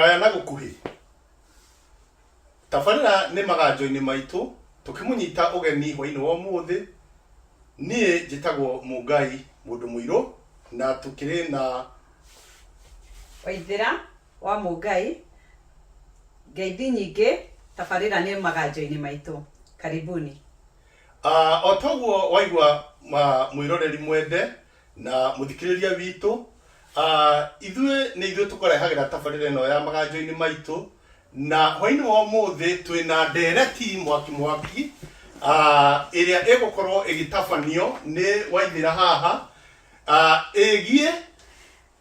kuraya na gukuhi tabarira ni maganjo-ini maitu tukimunyita ugeni hwaini wa umuthi nie njitagwo Mungai mundu muiro na tukiri na Waithira wa Mungai ngeithi nyingi tabarira ni maganjo-ini maitu karibuni. Otoguo waigwa mwiroreri mwende na muthikiriria witu ithuĩ tukorehagira tabarĩra ĩno ya maganjo-inĩ maitũ na hwainĩ wa ũmũthĩ twĩna ndereti mwaki ĩrĩa ĩgũkorwo ĩgĩtabanio nĩ Waithĩra haha ĩgiĩ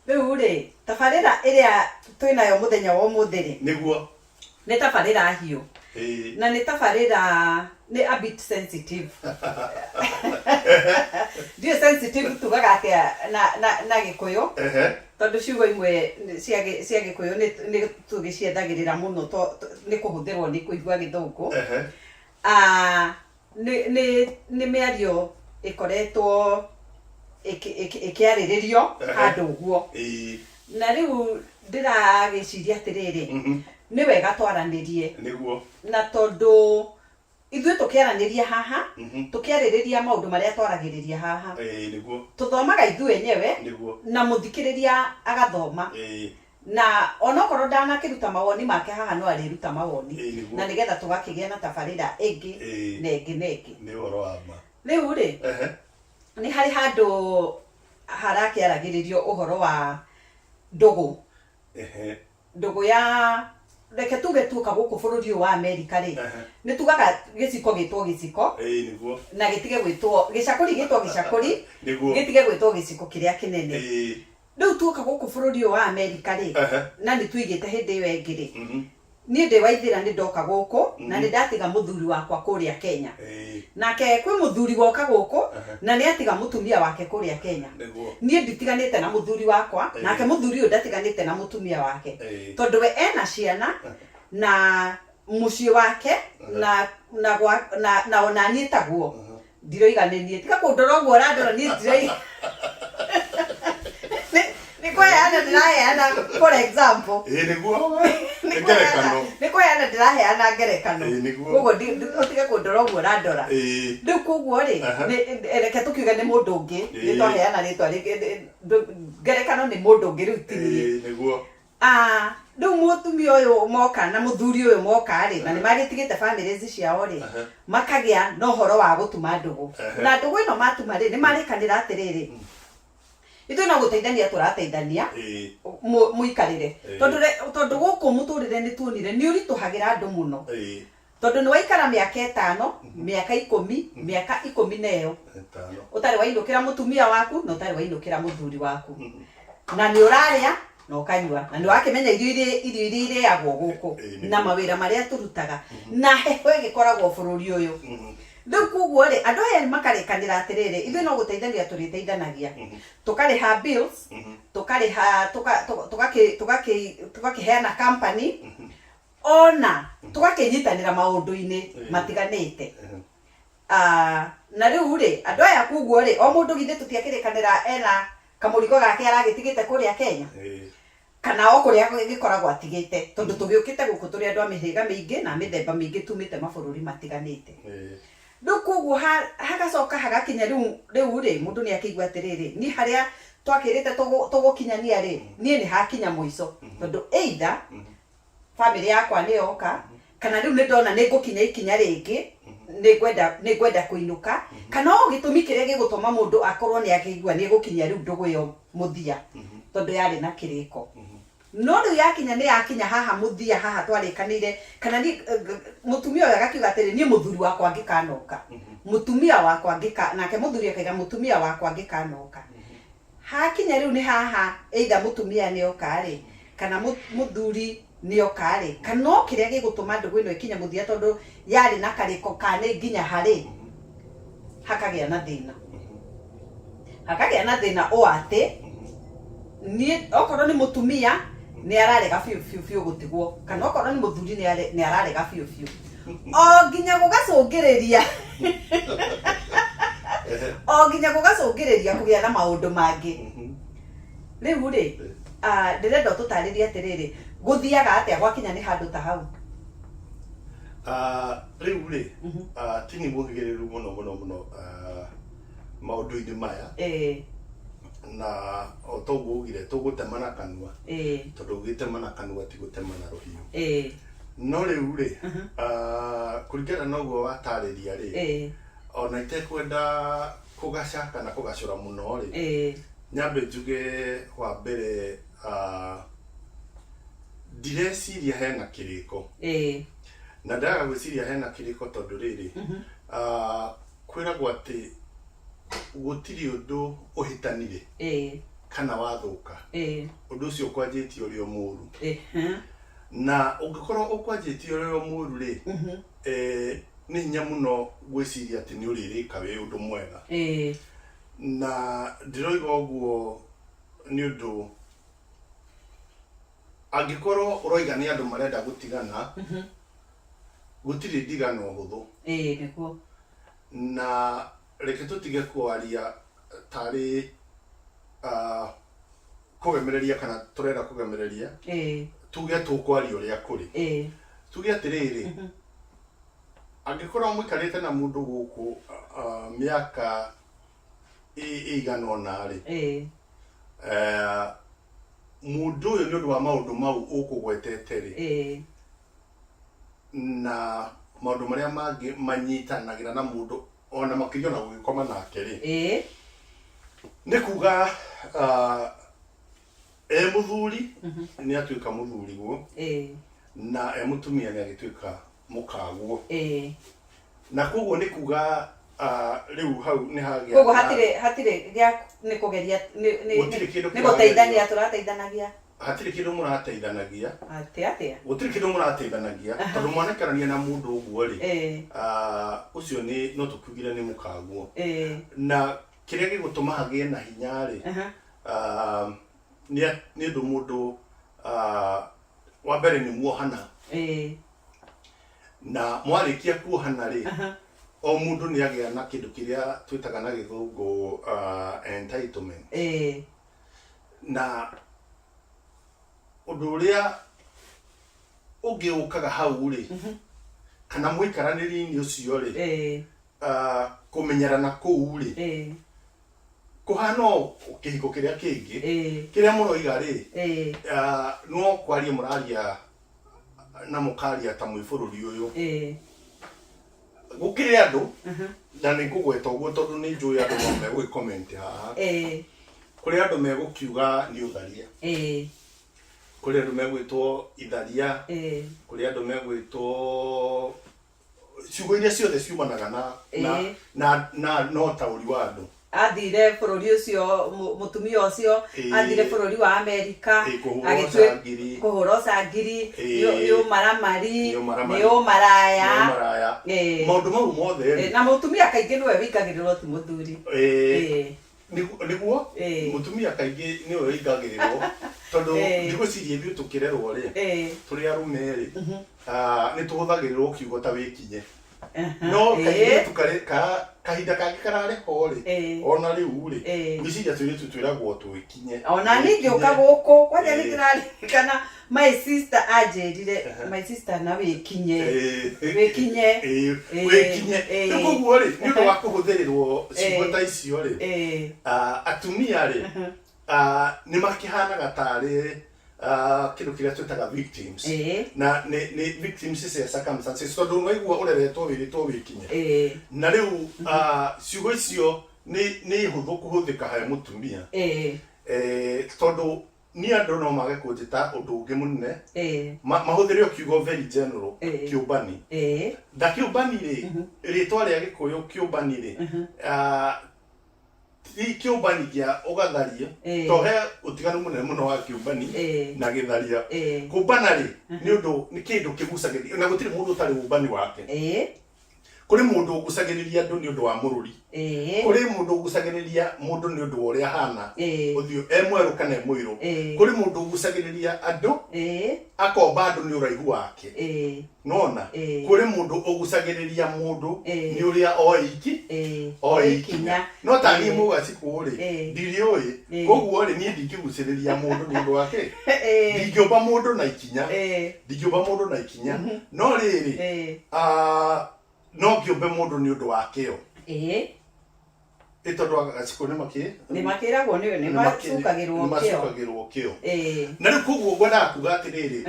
rĩu rĩ tabarĩra ĩrĩa twĩnayo mũthenya wa ũmũthĩ rĩ nĩguo nĩ tabarĩra hiũ na nĩ tabarĩra nĩ a bit sensitive dio sensitive tugaga atia na Gikuyu tondu ciugo imwe cia Gikuyu ni tugiciethagirira muno ni kuhuthirwo ni kuigua Githungu ni miario ikoretwo ikiariririo handu guo na riu ndiragiciria atiriri ni wega twaranirie niguo na tondu ithuĩ tukiaraniria haha tukiarĩrĩria maundu maria twaragĩrĩria haha niguo tuthomaga ithuĩ enyewe na muthikĩrĩria agathoma na onokorwo ndanakiruta mawoni make haha no ariruta mawoni na nigetha tugakĩgĩa na tabarĩra ĩngĩ na ĩngĩ nĩ ũhoro wa ma rĩu rĩ nĩ harĩ handũ harakĩaragĩrĩrio ũhoro wa ndũgũ ya reke tuge tuka guku bũrũri wa Amerika ri ni tugaga giciko gitwo giciko niguo na gitige gwitwo gicakuri gitwo gicakuri gitige gwitwo giciko kiria kinene riu tuka guku bũrũri wa Amerika ri na ni tuigite hindi iyo ingi ri ni ndi Waithĩra ni ndoka guku na ni ndatiga muthuri wakwa kuria Kenya nake kwi muthuri woka guku na ni atiga mutumia wake kuria Kenya ni nditiganite na muthuri wakwa nake muthuri uyu ndatiganite na mutumia wake tondu we ena ciana na muciĩ wake na ona nyitagwo ndiroiganenie tika kundorogwo randora ni ndirai nikoyana ndiraheana for example niguo ngerekano nikoyana ndiraheana ngerekano koguo utige kundorogwo randora riu koguo ri reke tukiuga ni mundu ungi ni twaheana ritwa ngerekano ni mundu ungi riu tinie niguo riu mutumia uyu moka na muthuri uyu moka ri na ni magitigite families ciao ri makagia no horo wa gutuma ndugu na ndugu ino matuma ri ni marikanira atiriri ithuĩ no gũteithania tũrateithania mũikarĩre tondu gũkũ mũtũrĩre nĩ tuonire nĩ ũritũhagĩra andũ mũno tondu nĩ waikara mĩaka 5 mĩaka 10 mĩaka 10 neyo ũtarĩ wainũkĩra mũtumia waku na ũtarĩ wainũkĩra mũthuri waku na nĩ ũrarĩa na ũkanyua na nĩ wakĩmenya irio iria irĩagwo gũkũ na mawĩra marĩa tũrutaga na heho ĩgĩkoragwo bũrũri ũyũ riu koguo ri andu aya makarikanira atiriri ithuĩ no gũteithania tũrĩteithanagia tukariha bills tukariha tugakiheana company ona tugakĩnyitanĩra maũndũ-inĩ matiganĩte na riu ri andu aya koguo ri o mũndũ githĩ tũtiakĩrĩkanĩra ena kamũrigo gake aragĩtigĩte kũrĩa Kenya kana o kũrĩa gĩkoragwo atigĩte tondu tũgĩũkĩte gũkũ tũrĩ andũ a mĩhĩrĩga mĩingĩ na mĩthemba mĩingĩ tumĩte mabũrũri matiganĩte riu koguo hagacoka hagakinya riu ri mundu ni akĩigua atiriri ni haria twakĩrĩte tũgũkinyania ri nie ni hakinya mũico tondu either family yakwa ni yoka kana riu ni ndona ni ngũkinya ikinya rĩngĩ ni ngwenda kũinũka kana o gĩtũmi kĩrĩa gĩgũtũma mũndũ akorwo ni akĩigua ni gũkinya riu ndũgũ ĩyo mũthia tondu yarĩ na kĩrĩko no riu yakinya ni yakinya haha muthia haha twarĩkanĩire kana ni mutumia uyu agakiuga atĩrĩ ni muthuri wakwa ngikanoka mutumia wakwa nake muthuri akaiga mutumia wakwa ngikanoka hakinya riu ni haha either mutumia ni oka ri kana muthuri ni oka ri kana o kiria gigutuma ndugu ino ikinya muthia tondu yarĩ na karĩko kane nginya harĩ hakagĩa na thĩna o atĩ ni okorwo ni mutumia ni ararega biũ gutigwo kana okorwo ni muthuri ni ararega biũ o nginya gũgacũngĩrĩria kũgĩa na maũndũ mangĩ riu ri ndirenda tũtarĩrie atiriri guthiaga atia gwakinya ni handu ta hau riu ri tini muhigereru muno maundu-ini maya na o toguo ugire tugutemana kanua tondu ugitemana kanua ti gutemana ruhiu no riu ri kuringana na uguo watariria ri ona itekwenda kugaca kana kugacura muno ri nyambe njuge wa mbere ndireciria hena kiriko na ndaga gwiciria hena kiriko tondu riri kwiragwo ati gutiri undu uhitanire kana wathuka undu ucio ukwanjitie uri o muru na ungikorwo ukwanjitie uri o muru ri ni hinya muno gwiciria ati ni uririka wi undu mwega na ndiroiga uguo ni undu angikorwo uroiga ni andu marenda gutigana gutiri ndigano huthu niguo na reke tutige kwaria tari kugemereria kana turenda kugemereria tuge tukwaria uria kuri tuge atiriri angikorwo mwikarite na mundu guku miaka igana ona ri mundu uyu ni undu wa maundu mau ukugwetete ri na maundu maria mangi manyitanagira na mundu ona makirio na gukoma nake ri ni kuga muthuri ni atuika muthuri guo na mutumia ni agituika mukaguo na koguo ni kuga riu hau ni hagia koguo hatire gya ni kugeria ni guteithania turateithanagia hatire kindu murateithanagia atia gutiri kindu murateithanagia tondu mwanekarania na mundu uguo ri ucio ni no tukugire ni mukaguo na kiria gigutuma hagie na hinya ri ni ndu mundu wa mbere ni muohana na mwarikia kuohana ri o mundu ni agia na kindu kiria twitaga na githungu entitlement na undu uria ungiukaga hau ri kana mwikaraniri-ini ucio ri kumenyerana kuu ri kuhana kihiko kiria kingi kiria muroiga ri no kwaria muraria na mukaria ta mwibururi uyu gukiri andu na ni kugweta uguo tondu ni njui andu no megwi comment haha kuri andu megukiuga ni utharia kuri andu megwitwo itharia kuri andu megwitwo ciugo iria ciothe ciumanaga na no tauri wa andu athire bururi ucio mutumia ucio athire bururi wa Amerika kuhura cangiri yo maramari yo maraya maundu mau mothe na mutumia kaingi niwe wikagirirwo ti muthuri niguo mutumia kaingi niwe wikagirirwo tondu ndigwiciria ithuĩ tukirerwo ri turi arume ri ni tuhuthagirirwo kiugo ta wikinye no kaingi kahinda kangi karare ho ri ona riu ri gwiciria tuiritu twiragwo twikinye ona ningi uka guku kwaja nigirarikana my sister ajerire my sister na wikinye niguo ri ni undu wa kuhuthirirwo ciugo ta icio ri atumia ri ni makihanaga tari kindu kiria twitaga victims na ni victims cia circumstances tondu naigua ureretwo wiritwo wikinye na riu ciugo icio ni huthu kuhuthika ha mutumia tondu ni andu no mage kunjita undu ungi munene mahuthire kiugo very general kiubani da kiubani ri ritwa ria gikuyu kiubani ri kiubani gia ugatharia tohe utiganu munene muno wa kiubani na githaria kumbana ri ni undu ni kindu kigucagiria na gutiri mundu utari ubani wake kuri mundu ugusagiriria andu ni undu wa mururi kuri mundu ugusagiriria mundu ni undu uria hana uthio emweru kana emwiru kuri mundu ugusagiriria andu akomba andu ni uraihu wake nona kuri mundu ugusagiriria mundu ni uria oikinya no tani mugasi kuri ndirioi koguo ri ni ndikiguciriria mundu ni undu wake ndingioba mundu na ikinya no riri no kiumbe mundu ni undu wakeo itondo agaciko ni makiragwo ni macukagirwo kio na ri kuguo gwenda kuga atiriri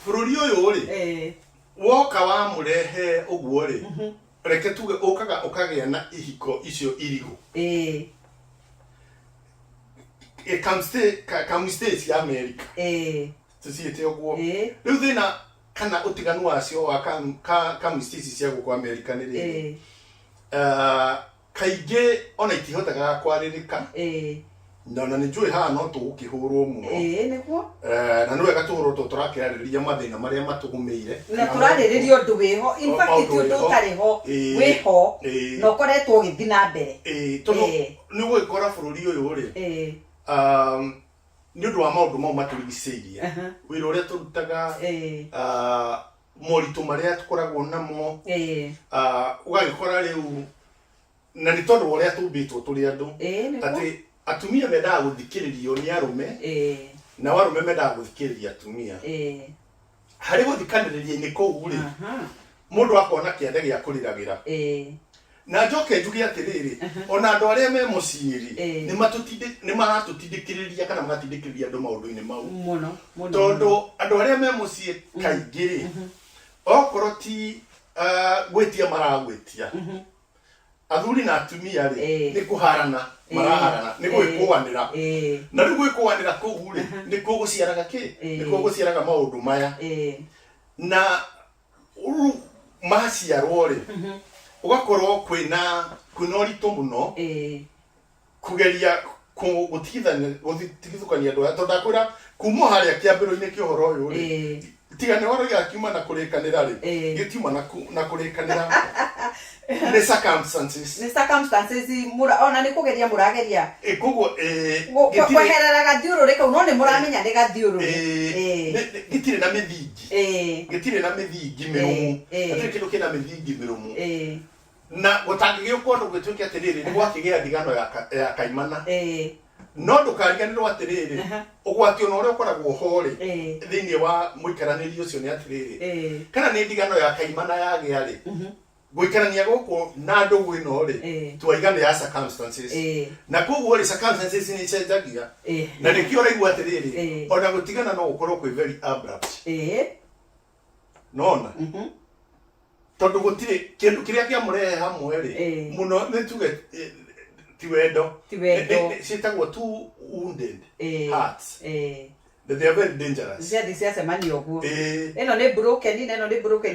bururi uyu ri woka wa murehe uguo ri reke tuge ukagia na ihiko icio irigu come states ya America tusiete uguo riu thina kana utiganu wacio wa come states cia guko America ni ri kaige ona itihotaga kwaririka na ni njui ha no tugukihurwo muno niguo na no wega tuhurwo turakirariria mathina maria matugumeire na turaririria undu wiho in fact undu utariho wiho no koretwo githi na mbere tondu ni gwikora bururi uyu ri ni undu wa maundu mau maturigiceirie wira uria turutaga moritu maria tukoragwo namo ugagikora riu na ni tondu uria tumbitwo turi andu ati atumia mendaga guthikiririo ni arume na warume mendaga guthikiriria atumia hari guthikaniriria ni kou ri mundu akona kiende gia kuriragira na njoke njugi atiriri ona andu aria me muciiri ni maratutindikiriria kana magatindikiriria andu maundu-ini mau muno tondu andu aria me mucii kaingi ri okorwo ti gwitia maragwitia athuri na atumia ri ni kuharana maraharana ni gwikuanira na ni gwikuanira kugu ri ni kuguciaraga ni kuguciaraga maundu maya na uru maciarwo ri ugakorwo kwina uritu muno kugeria gutigithukania andu aya tondu akwira kuma haria kiambiro-ini kia uhoro uyu ri tigane waro ya kiuma na kurikanira ri gitiuma na kurikanira ni circumstances ona ni kugeria murageria kuguo kweherera gathiururi kau no ni muramenya ni gathiururi gitire na mithingi mirumu atiri kindu kina mithingi mirumu na gutangigiuka undu gwituike atiriri ni gwakigia ndigano ya kaimana no ndukariganirwo atiriri ugwati ona uria ukoragwo hori thiini wa muikaraniri ucio ni atiriri kana ni ndigano ya kaimana yagia ri guikarania guku na andu gwino ri twaigana ya circumstances na koguo ri circumstances ni cenjagia na nikio raigua atiriri ona gutigana no gukorwo kwi very abrupt nona tondu gutire kindu kiria kia murehe hamwe ri muno ni tuge tiwendo citagwo two wounded hearts they are very dangerous cia semani oguo eno ni broken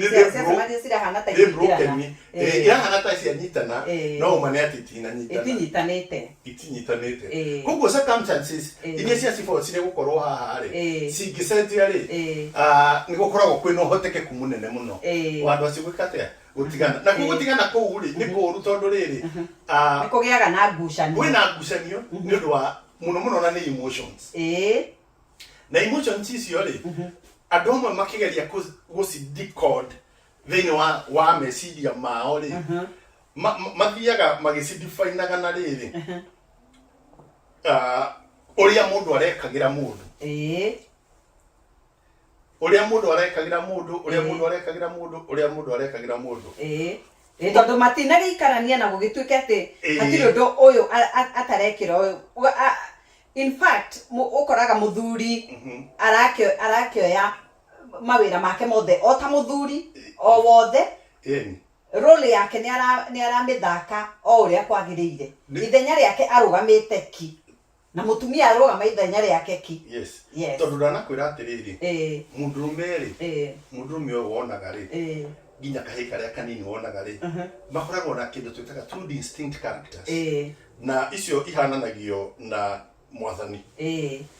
cia semani cira hana ta ira hana ta cia nyitana no umane ati itinyitanite koguo circumstances iria cia cifo cire gukorwo haha ri cingicenjia ri ni gukoragwo kwina uhotekeku munene muno wandu acio gwikatea gutigana na gutigana kou ri ni kuru tondu riri ni kugiaga na ngucanio wina ngucanio ni undu wa muno na ni emotions na emotions icio ri andu amwe makigeria guci decode thiini wa meciria mao ri mathiaga magicidefineaga na riri uria mundu arekagira mundu uria mundu arekagira mundu tondu matinaga ikarania na gugituike ati hatiri undu uyu atarekira uyu in fact ukoraga muthuri arakioya mawira make mothe o ta muthuri o wothe role yake ni aramithaka o uria kwagiriire ithenya riake arugamite ki na mutumia arugama ithenya riake ki yes tondu ndanakwira atiriri mundurume ri mundurume uyu wonaga ri ginya kahi karia kanini wonaga ri makoragwo na kindu twitaga two distinct characters na icio ihananagio na mwathani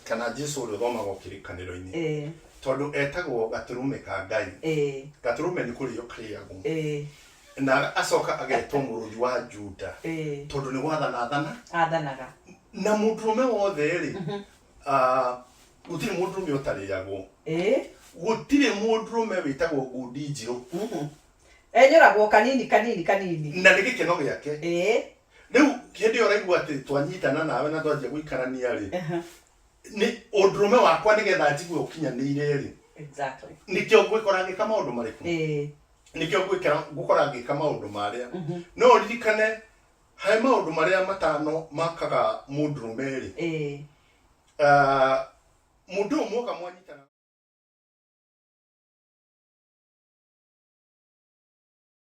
kana Jesu uri thomagwo kirikaniro-ini tondu etagwo gaturume ka Ngai gaturume ni kurio kriagwo na acoka agetwo muruthi wa Juda tondu ni gwathana athanaga na mundurume wothe ri gutire mundurume utariyagwo gutire mundurume witagwo ngundi njiru enyoragwo kanini na nigikeno giake riu hindi oraigua ati twanyitana nawe na twanjia guikarania ri ni undurume wakwa nigetha njigue ukinyanire ri exactly nikio gwikora ngika maundu mariku nikio gukora ngika maundu maria no ririkane hai maundu maria matano makaga mundurume ri mundu umwe kamwanyitana